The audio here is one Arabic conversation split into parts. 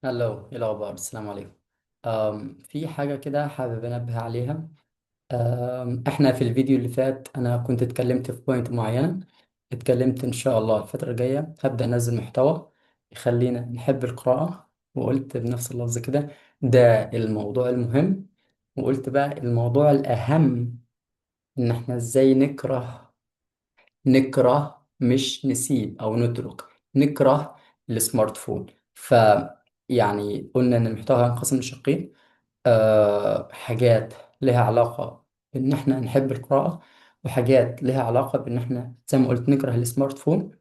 هلو، ايه الاخبار؟ السلام عليكم. في حاجه كده حابب انبه عليها. احنا في الفيديو اللي فات انا كنت اتكلمت في بوينت معينه. اتكلمت ان شاء الله الفتره الجايه هبدا انزل محتوى يخلينا نحب القراءه، وقلت بنفس اللفظ كده ده الموضوع المهم. وقلت بقى الموضوع الاهم ان احنا ازاي نكره مش نسيب او نترك. نكره السمارت فون. يعني قلنا ان المحتوى هينقسم لشقين. حاجات لها علاقة بان احنا نحب القراءة، وحاجات لها علاقة بان احنا زي ما قلت نكره السمارت فون.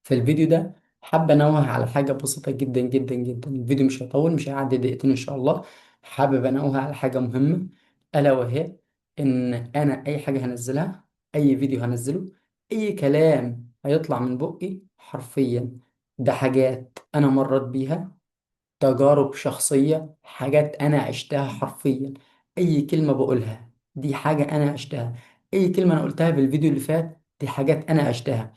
في الفيديو ده حابة انوه على حاجة بسيطة جدا جدا جدا. الفيديو مش هيطول، مش هيعدي دقيقتين ان شاء الله. حابب انوه على حاجة مهمة، الا وهي ان انا اي حاجة هنزلها، اي فيديو هنزله، اي كلام هيطلع من بقي حرفيا ده حاجات انا مريت بيها، تجارب شخصية، حاجات أنا عشتها حرفيا. أي كلمة بقولها دي حاجة أنا عشتها. أي كلمة أنا قلتها في الفيديو اللي فات دي حاجات أنا عشتها.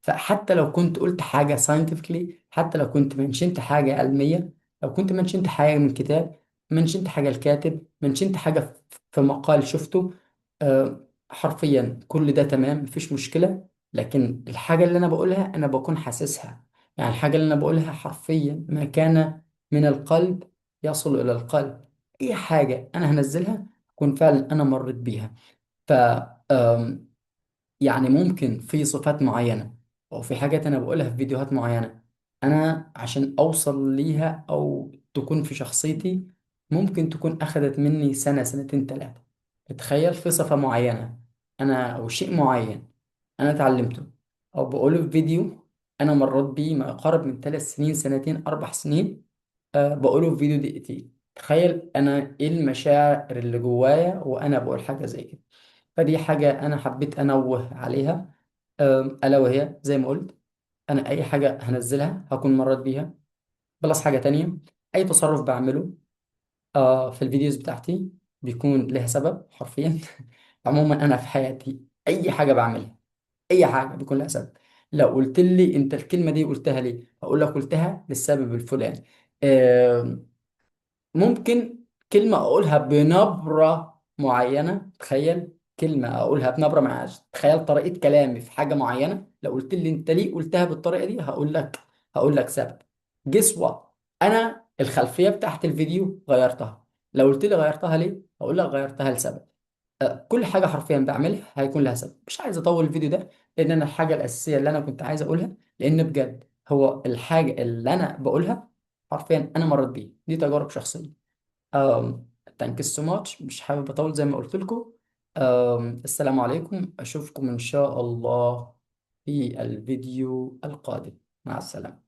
فحتى لو كنت قلت حاجة scientifically، حتى لو كنت منشنت حاجة علمية، لو كنت منشنت حاجة من كتاب، منشنت حاجة الكاتب، منشنت حاجة في مقال شفته، حرفيا كل ده تمام، مفيش مشكلة. لكن الحاجة اللي أنا بقولها أنا بكون حاسسها. يعني الحاجة اللي أنا بقولها حرفيا ما كان من القلب يصل إلى القلب. أي حاجة أنا هنزلها أكون فعلا أنا مريت بيها. ف يعني ممكن في صفات معينة أو في حاجات أنا بقولها في فيديوهات معينة، أنا عشان أوصل ليها أو تكون في شخصيتي ممكن تكون أخذت مني سنة، سنتين، ثلاثة. تخيل في صفة معينة أنا أو شيء معين أنا اتعلمته أو بقوله في فيديو أنا مريت بيه ما يقارب من 3 سنين، سنتين، 4 سنين. بقوله في فيديو دقيقتين. تخيل أنا إيه المشاعر اللي جوايا وأنا بقول حاجة زي كده. فدي حاجة أنا حبيت أنوه عليها. ألا وهي زي ما قلت أنا أي حاجة هنزلها هكون مريت بيها. بلس حاجة تانية، أي تصرف بعمله في الفيديوز بتاعتي بيكون له سبب حرفيا. عموما أنا في حياتي أي حاجة بعملها، أي حاجة بيكون لها سبب. لو قلت لي أنت الكلمة دي قلتها ليه، هقول لك قلتها للسبب الفلاني. ممكن كلمة أقولها بنبرة معينة. تخيل كلمة أقولها بنبرة معينة، تخيل طريقة كلامي في حاجة معينة. لو قلت لي أنت ليه قلتها بالطريقة دي هقول لك سبب. جسوة، أنا الخلفية بتاعت الفيديو غيرتها. لو قلت لي غيرتها ليه هقول لك غيرتها لسبب. كل حاجة حرفيا بعملها هيكون لها سبب. مش عايز أطول الفيديو ده لأن أنا الحاجة الأساسية اللي أنا كنت عايز أقولها، لأن بجد هو الحاجة اللي أنا بقولها حرفيا أنا مريت بيه، دي تجارب شخصية. ثانك سو ماتش. مش حابب اطول زي ما قلت لكم. السلام عليكم، اشوفكم ان شاء الله في الفيديو القادم. مع السلامة.